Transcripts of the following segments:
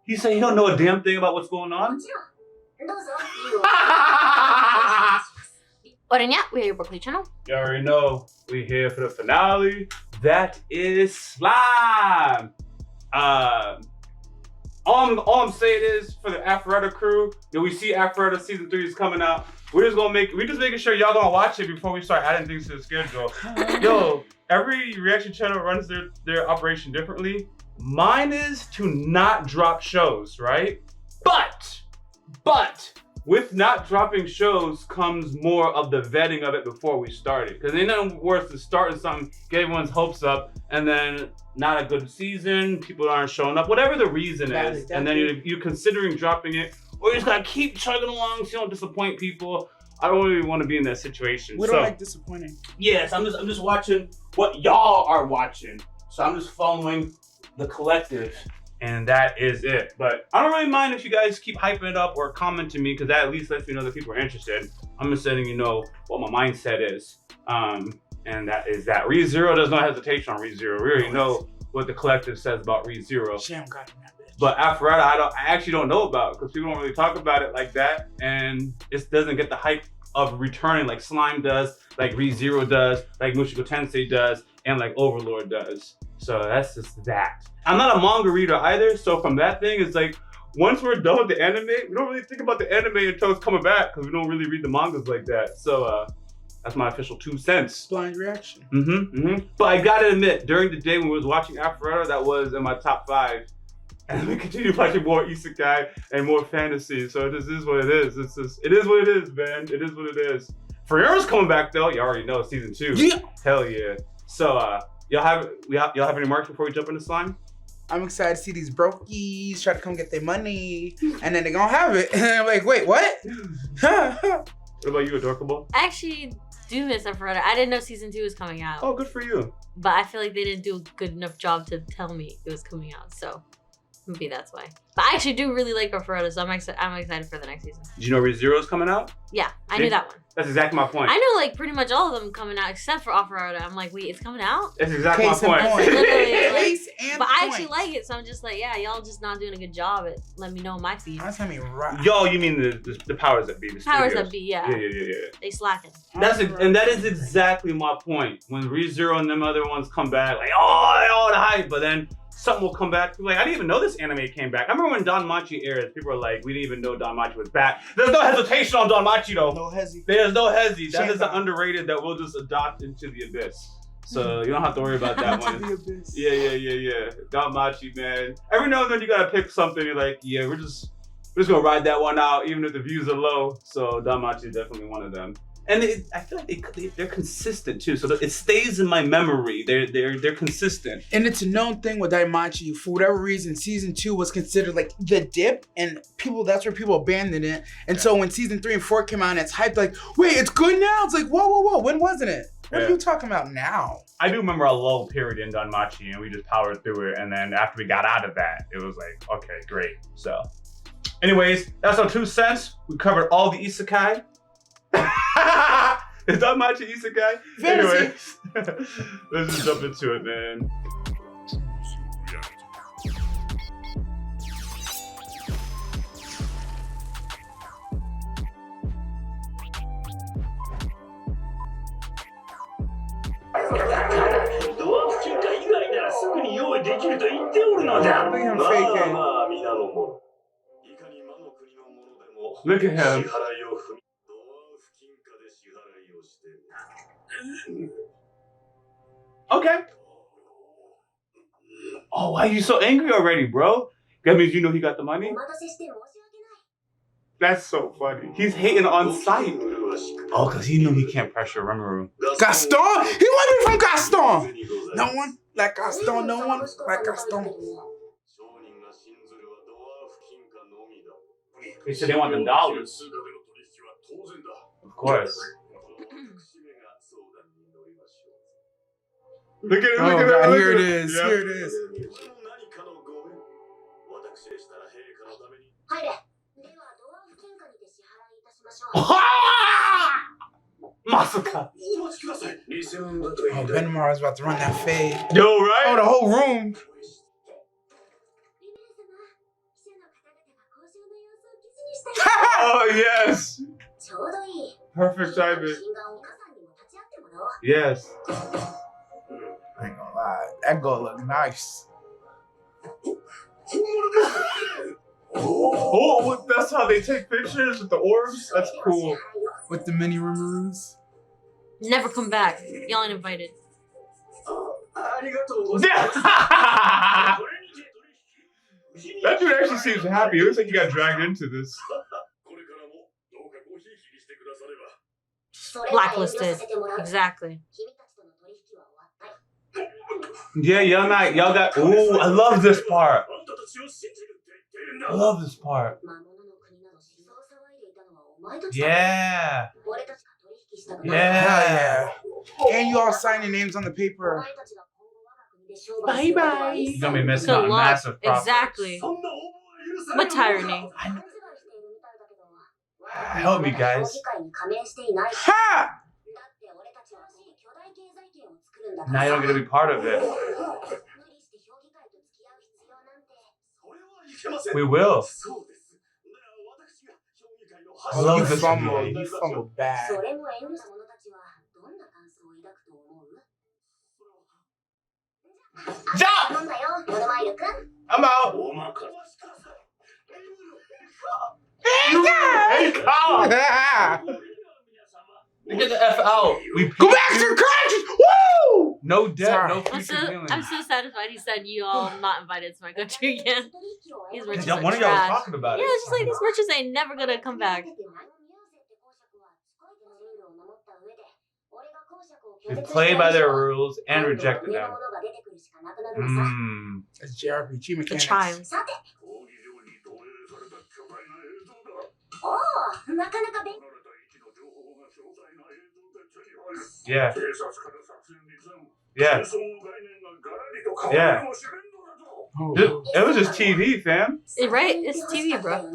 He said he don't know a damn thing about what's going on? We have your Brooklyn channel. You already know, we here for the finale. That is slime. All I'm saying is for the Aphrodite crew, we see Aphrodite season 3 is coming out. We're just making sure y'all gonna watch it before we start adding things to the schedule. Yo, every reaction channel runs their operation differently. Mine is to not drop shows, right? But with not dropping shows comes more of the vetting of it before we start it. Because ain't nothing worse than starting something, get everyone's hopes up, and then not a good season, people aren't showing up, whatever the reason is, and then you're considering dropping it, or you just gotta keep chugging along so you don't disappoint people. I don't really want to be in that situation. We don't like disappointing. Yes, I'm just watching what y'all are watching. So I'm just following the collective, and that is it. But I don't really mind if you guys keep hyping it up or commenting me, because that at least lets me know that people are interested. I'm just letting you know what my mindset is. And that is that. ReZero, there's no hesitation on ReZero. We already know what the collective says about ReZero. Sham got him that bitch. But Aphrodite, I actually don't know about, because people don't really talk about it like that, and it doesn't get the hype of returning like Slime does, like ReZero does, like Mushoku Tensei does, and like Overlord does. So that's just that. I'm not a manga reader either, so from that thing, it's like, once we're done with the anime, we don't really think about the anime until it's coming back, because we don't really read the mangas like that. So that's my official 2 cents. Blind reaction. But I gotta admit, during the day when we was watching Aphrodite, that was in my top 5. And we continue watching more isekai and more fantasy. So this is what it is. It is what it is, man. It is what it is. Ferrero's coming back though. You already know, season 2. Yeah. Hell yeah. So y'all have any marks before we jump into slime? I'm excited to see these brokies try to come get their money, and then they're gonna have it. And I'm like, wait, what? What about you, Adorkable? I actually do miss Aphrodite. I didn't know season 2 was coming out. Oh, good for you. But I feel like they didn't do a good enough job to tell me it was coming out. So maybe that's why. But I actually do really like Aphrodite, so I'm excited for the next season. Did you know ReZero's coming out? Yeah, I knew that one. That's exactly my point. I know like pretty much all of them coming out except for Aphrodite. I'm like, wait, it's coming out? That's exactly Case my in point. point. Literally, like, Case and but I actually point. like it, so I'm just like, yeah, y'all just not doing a good job at letting me know my feed. That's how me right. Yo, you mean the powers that be? The Powers studios. that be, yeah. Yeah. They slacking. And that is exactly my point. When ReZero and them other ones come back, like, all the hype, but then something will come back. Like, I didn't even know this anime came back. I remember when Don Machi aired, people were like, we didn't even know Don Machi was back. There's no hesitation on Don Machi though. No hezzy. There's no hezzy. That Shame is an on. underrated that we'll just adopt into the abyss. So you don't have to worry about that one. Yeah. Don Machi, man. Every now and then you gotta pick something. You're like, yeah, we're just gonna ride that one out, even if the views are low. So Don Machi is definitely one of them. And I feel like they're consistent too, so it stays in my memory. They're consistent. And it's a known thing with Daimachi. For whatever reason, season 2 was considered like the dip, and that's where people abandoned it. And so when season 3 and 4 came out, and it's hyped like, wait, it's good now? It's like, whoa, when wasn't it? What are you talking about now? I do remember a lull period in Don Machi, and we just powered through it. And then after we got out of that, it was like, okay, great. So, anyways, that's our 2 cents. We covered all the isekai. Is Don Machi isekai? Fantasy. Anyway, let's just jump into it, man. Look at him. Okay. Oh, why are you so angry already, bro? That means you know he got the money? That's so funny. He's hating on sight. Oh, because he knew he can't pressure Rimuru. Gaston? He want me from Gaston. No one like Gaston. No one like Gaston. They said they want them dollars. Of course. Look at it, Oh, look at God, it. here it is. Yep. Here it is. Masuka. Oh, Benmar is about to run that fade. Yo, right? Oh, the whole room. Oh, yes. Perfect timing. Yes. I ain't gonna lie. That girl look nice. Oh, that's how they take pictures with the orbs? That's cool. With the mini Rimurus. Never come back. Y'all ain't invited. That dude actually seems happy. It looks like he got dragged into this. Blacklisted. Exactly. Yeah, y'all got. Ooh, I love this part. I love this part. Yeah. Yeah. And you all sign your names on the paper. Bye bye. You're gonna be missing Good out on luck. massive profit. Exactly. What tyranny. Help me, guys. Ha! Now you don't get to be part of it. We will. I love You this fumbled. video. You fumbled bad. Jump! I'm out. Hey, come! Get the F out. We Go back to your country! Woo! No debt, Sorry. no I'm future so, feelings. I'm so satisfied he said you all not invited to my country again. These merchants are One of y'all was trash. talking about Yeah, it. it's just like these merchants ain't never gonna come back. We played by their rules and rejected them. That's JRPG The mechanics. chimes. Yeah. Yeah. Yeah. Oh. It was just TV, fam. Right? It's TV, bro.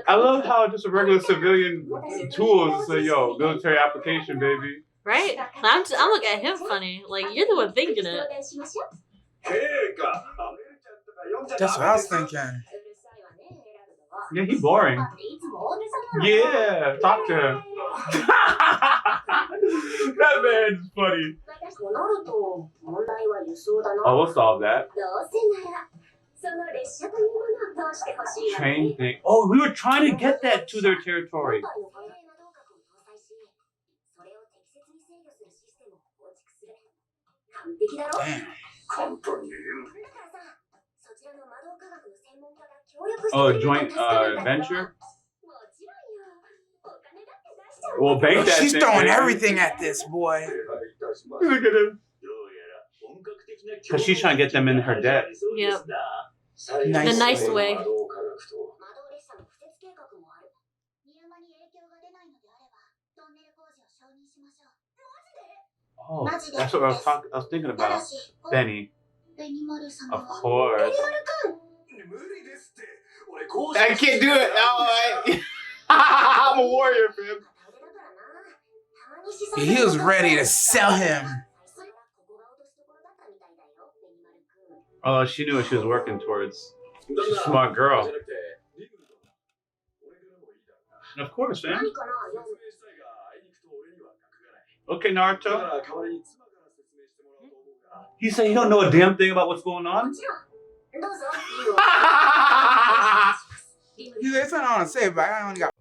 I love how just a regular civilian tool is like, yo, military application, baby. Right? I'm looking at him funny. Like, you're the one thinking it. That's what I was thinking. Yeah, he's boring. Yeah, talk to him. That man's funny. Oh, we'll solve that. Train thing. Oh, we were trying to get that to their territory. Damn. Oh, joint venture? We'll bank that She's thing, throwing baby. everything at this boy. Look at him. Because she's trying to get them in her debt. Yep. Nice. The nice way. Oh, that's what I was thinking about. Benny. Of course. I can't do it. No, I'm a warrior, fam. He was ready to sell him. Oh, she knew what she was working towards. She's a smart girl. Of course, man. Okay, Naruto. He said he don't know a damn thing about what's going on. He said, something I want to say, but I only got.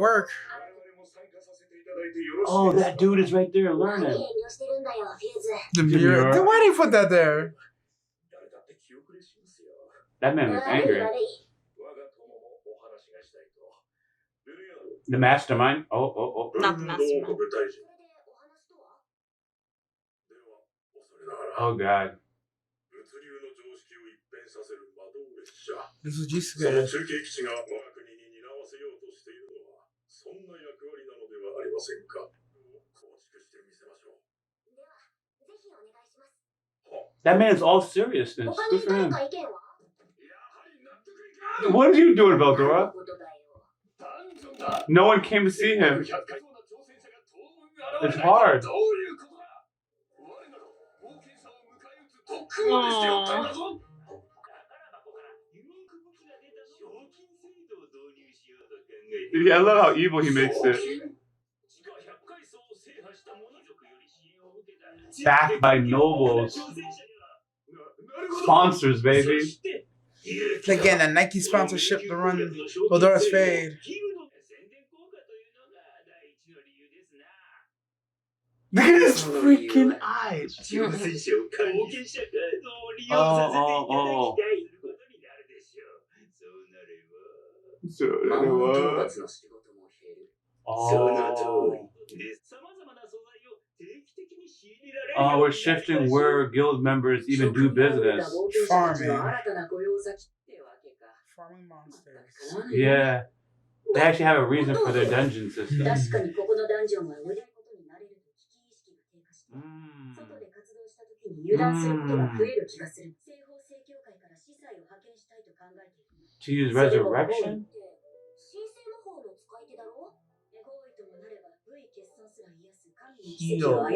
work. Oh, that dude is right there learning. The mirror. Then why did he put that there? That man was angry. The mastermind. Oh. Not the mastermind. Oh God. This was used to go. That man is all seriousness. Good for him. What are you doing, Veldora? No one came to see him. It's hard. Aww. I love how evil he makes it. Backed by nobles. Sponsors, baby. It's like getting a Nike sponsorship to run Veldora's fade. Look at his freaking eyes. Oh. Oh, we're shifting where guild members even do business. Farming monsters. Yeah. They actually have a reason for their dungeon system. To use resurrection? Heal.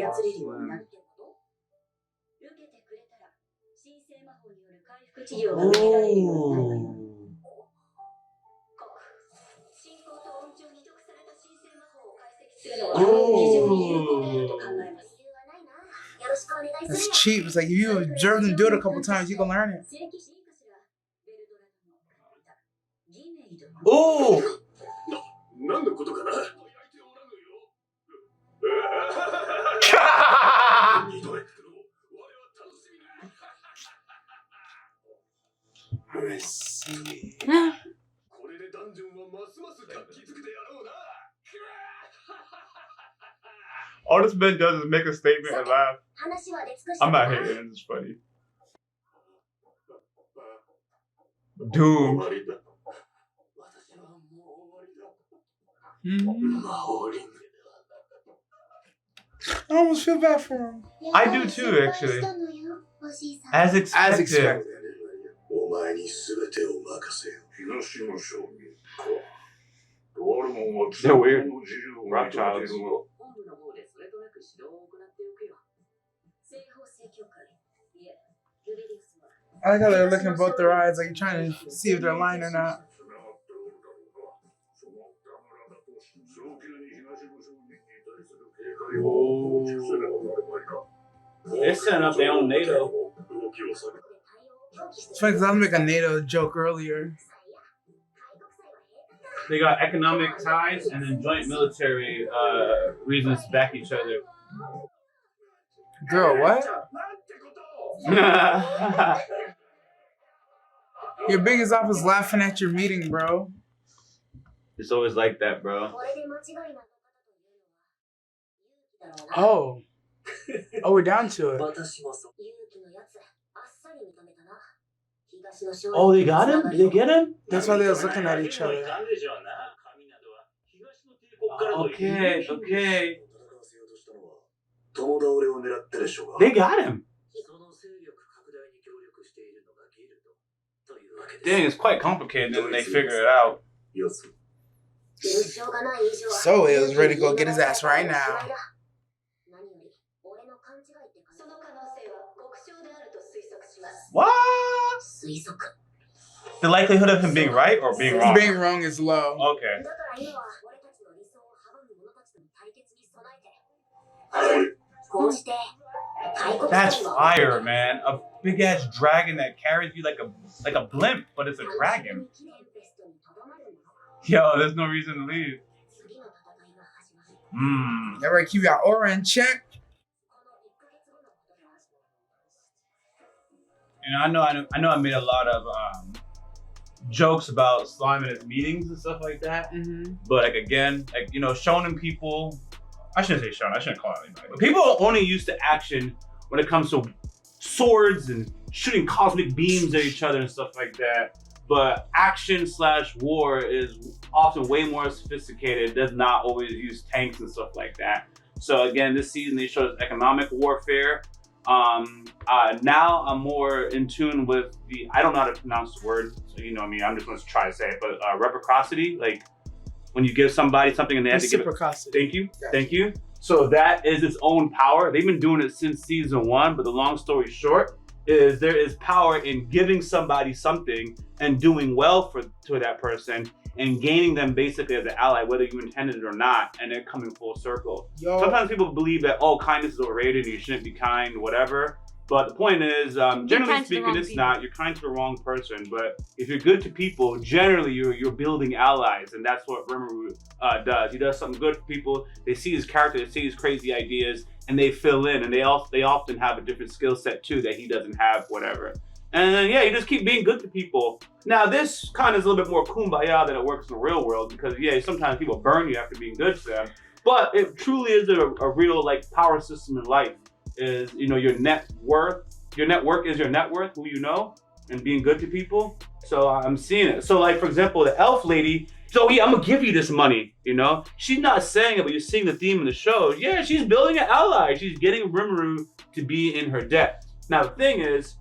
Ooh. That's cheap. It's like if you observe them do it a couple times, you can learn it. Ooh. I see. All this man does is make a statement and laugh. I'm not hating. It's funny. Doom. I almost feel bad for him. I do too, actually. As expected. As expected. They're weird. Rothschilds. I like how they're looking both their eyes, like trying to see if they're lying or not. They're setting up their own NATO. It's funny because I was making a NATO joke earlier. They got economic ties and then joint military reasons to back each other. Girl, what? Your biggest office laughing at your meeting, bro. It's always like that, bro. Oh. Oh, we're down to it. Oh, they got him? Did they get him? That's why they was looking at each other. Okay. They got him. Dang, it's quite complicated, and they figure it out. So he was ready to go get his ass right now. What? The likelihood of him being right or being wrong? Being wrong is low. Okay. That's fire, man. A big ass dragon that carries you like a blimp, but it's a dragon. Yo, there's no reason to leave. Everybody keep your aura in check. And I know I made a lot of jokes about slime at meetings and stuff like that. Mm-hmm. But like again, like shonen people, I shouldn't say shonen, I shouldn't call it anybody. But people are only used to action when it comes to swords and shooting cosmic beams at each other and stuff like that. But action/war is often way more sophisticated. It does not always use tanks and stuff like that. So again, this season they showed us economic warfare. Now I'm more in tune with I don't know how to pronounce the word, so you know what I mean, I'm just going to try to say it, but reciprocity, like when you give somebody something and they have to give it. Thank you. Gotcha. Thank you. So that is its own power. They've been doing it since season 1, but the long story short is there is power in giving somebody something and doing well to that person and gaining them basically as an ally, whether you intended it or not, and they're coming full circle. Sometimes people believe that, kindness is overrated and you shouldn't be kind, whatever. But the point is, generally speaking, it's not. You're kind to the wrong person. But if you're good to people, generally you're building allies, and that's what Rimuru does. He does something good for people. They see his character, they see his crazy ideas, and they fill in. And they often have a different skill set too that he doesn't have, whatever. And then you just keep being good to people. Now this kind of is a little bit more kumbaya than it works in the real world because sometimes people burn you after being good to them. But it truly is a real power system in life. Is your net worth. Your network is your net worth, who you know, and being good to people. So I'm seeing it. So for example, the elf lady, so I'm gonna give you this money, She's not saying it, but you're seeing the theme in the show. Yeah, she's building an ally. She's getting Rimuru to be in her debt. Now the thing is,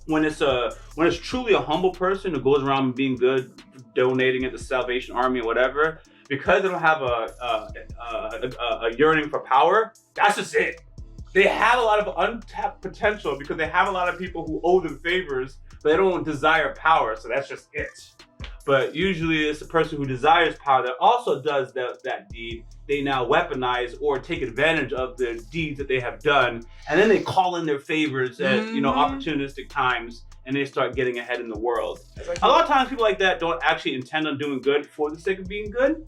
when it's truly a humble person who goes around being good, donating it to Salvation Army or whatever, because they don't have a yearning for power, that's just it. They have a lot of untapped potential because they have a lot of people who owe them favors, but they don't desire power, so that's just it. But usually it's the person who desires power that also does that deed. They now weaponize or take advantage of the deeds that they have done, and then they call in their favors at opportunistic times, and they start getting ahead in the world. A lot of times people like that don't actually intend on doing good for the sake of being good.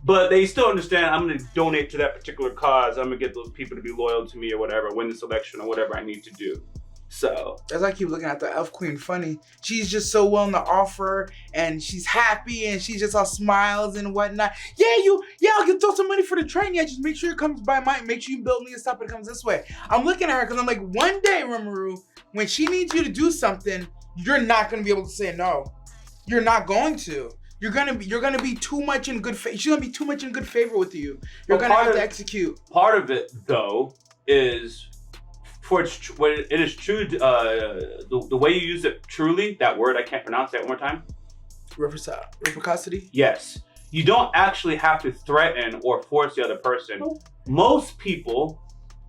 But they still understand, I'm going to donate to that particular cause. I'm going to get those people to be loyal to me or whatever, win this election or whatever I need to do. So. As I keep looking at the elf queen funny, she's just so willing to offer and she's happy and she's just all smiles and whatnot. I can throw some money for the train. Yeah, just make sure it comes by mine. Make sure you build me a stop and it comes this way. I'm looking at her because I'm like, one day, Rimuru, when she needs you to do something, you're not going to be able to say no. You're not going to. You're gonna be too much in good favor. She's gonna be too much in good favor with you. You're gonna have to execute. Part of it, though, is when it is true. The way you use it truly, that word I can't pronounce. That one more time. Reciprocity. Yes, you don't actually have to threaten or force the other person. Nope. Most people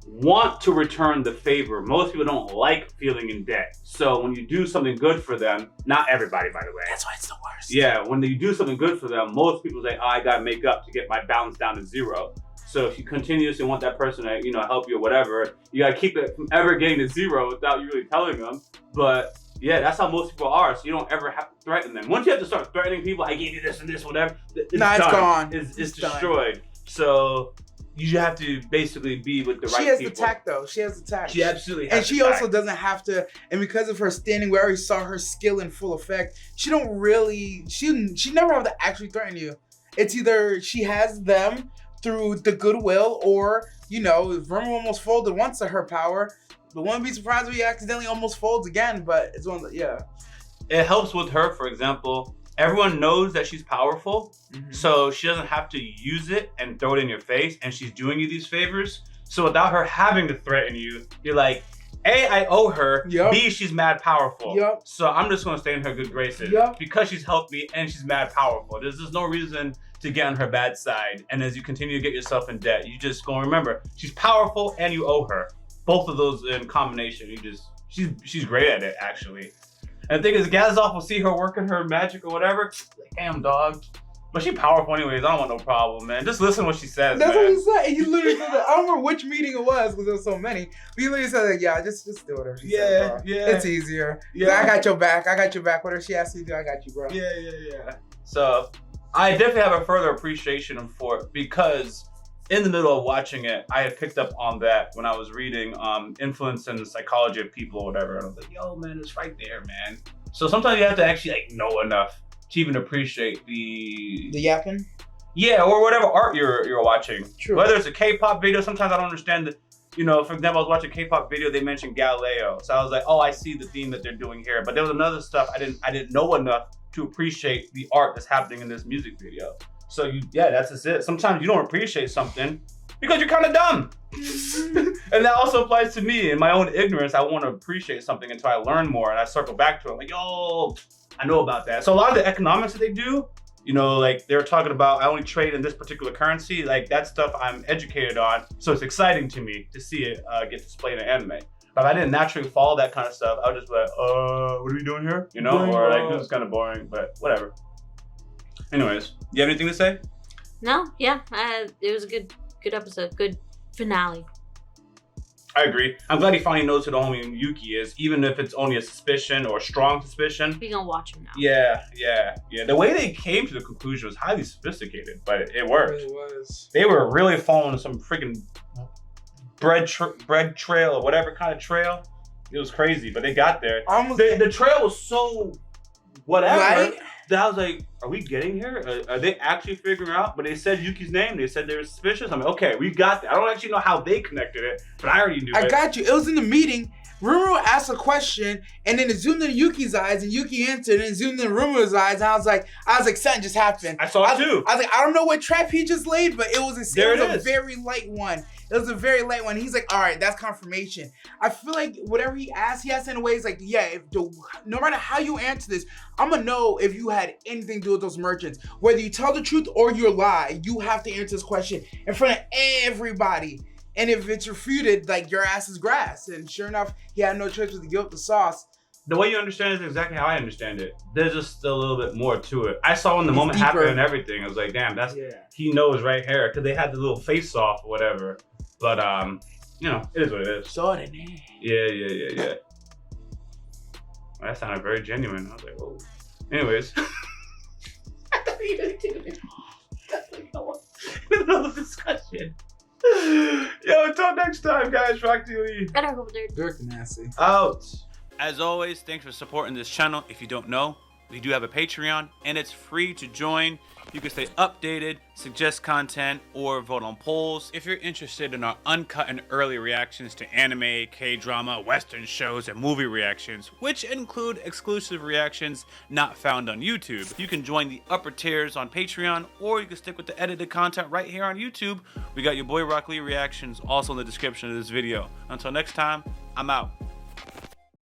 want to return the favor. Most people don't like feeling in debt. So when you do something good for them, not everybody, by the way. That's why it's the worst. Yeah, when you do something good for them, most people say, I gotta make up to get my balance down to 0. So if you continuously want that person to, help you or whatever, you gotta keep it from ever getting to 0 without you really telling them. But yeah, that's how most people are. So you don't ever have to threaten them. Once you have to start threatening people, I gave you this and this, whatever, it's gone. It's destroyed. Done. So you have to basically be with the right people. She has the tact, though. She has the tact. She absolutely has and she also doesn't have to. And because of her standing, we already saw her skill in full effect. She don't really. She never have to actually threaten you. It's either she has them through the goodwill, or if Rimuru almost folded once to her power, but wouldn't be surprised if he accidentally almost folds again. But it's one. It helps with her, for example. Everyone knows that she's powerful, so she doesn't have to use it and throw it in your face, and she's doing you these favors. So without her having to threaten you, you're like, A, I owe her, B, she's mad powerful. So I'm just going to stay in her good graces because she's helped me and she's mad powerful. There's just no reason to get on her bad side. And as you continue to get yourself in debt, you just going to remember, she's powerful and you owe her. Both of those in combination, she's great at it, actually. And the thing is, Gazoff will see her working her magic or whatever. Like, damn, dog. But she powerful anyways. I don't want no problem, man. Just listen to what she says, That's man. what he said. He literally said that. I don't remember which meeting it was because there was so many. But he literally said, just do whatever she said, bro. It's easier. Yeah. I got your back. Whatever she asks you to do, I got you, bro. Yeah. So, I definitely have a further appreciation for it because in the middle of watching it, I had picked up on that when I was reading Influence and the Psychology of People or whatever. And I was like, yo, man, it's right there, man. So sometimes you have to actually like know enough to even appreciate the yapping. Yeah, or whatever art you're watching. True. Whether it's a K-pop video, sometimes I don't understand the, you know, for example, I was watching a K-pop video, they mentioned Galileo. So I was like, oh, I see the theme that they're doing here. But there was another stuff I didn't know enough to appreciate the art that's happening in this music video. So that's just it. Sometimes you don't appreciate something because you're kind of dumb. And that also applies to me. In my own ignorance, I want to appreciate something until I learn more and I circle back to it. I'm like, yo, I know about that. So a lot of the economics that they do, you know, like they're talking about, I only trade in this particular currency. Like that stuff I'm educated on. So it's exciting to me to see it get displayed in anime. But if I didn't naturally follow that kind of stuff, I would just be like, what are we doing here? You know, or like, this is kind of boring, but whatever. Anyways, you have anything to say? No, yeah, it was a good episode, good finale. I agree. I'm glad he finally knows who the homie Yuki is, even if it's only a suspicion or a strong suspicion. We gonna watch him now. Yeah. The way they came to the conclusion was highly sophisticated, but it worked. It really was. They were really following some freaking bread trail or whatever kind of trail. It was crazy, but they got there. The trail was so whatever. Right? That I was like, are we getting here? Are they actually figuring out? But they said Yuki's name. They said they were suspicious. I'm like, okay, we got that. I don't actually know how they connected it, but I already knew it. I got you. It was in the meeting. Rimuru asked a question, and then it zoomed in Yuki's eyes, and Yuki answered, and it zoomed in Rimuru's eyes, and I was like, something just happened. I saw it too. I was like, I don't know what trap he just laid, but it was a is. very light one. It was a very light one. He's like, all right, that's confirmation. I feel like whatever he asked in a way, it's like, yeah, no matter how you answer this, I'm gonna know if you had anything to do with those merchants. Whether you tell the truth or you lie, you have to answer this question in front of everybody. And if it's refuted, like, your ass is grass. And sure enough, he had no choice but to give up the sauce. The way you understand it is exactly how I understand it. There's just a little bit more to it. I saw when the moment deeper. happened and everything. I was like, damn, he knows right here. Because they had the little face off or whatever. But, you know, it is what it is. So it is. Yeah. That sounded very genuine. I was like, oh. Anyways. I thought you didn't do it. That's like, another discussion. Yo, until next time, guys. Rock to you. Dirk Nasty. Out. As always, thanks for supporting this channel. If you don't know, we do have a Patreon, and it's free to join. You can stay updated, suggest content, or vote on polls. If you're interested in our uncut and early reactions to anime, K-drama, Western shows, and movie reactions, which include exclusive reactions not found on YouTube, you can join the upper tiers on Patreon, or you can stick with the edited content right here on YouTube. We got Yaboyrocklee reactions also in the description of this video. Until next time, I'm out.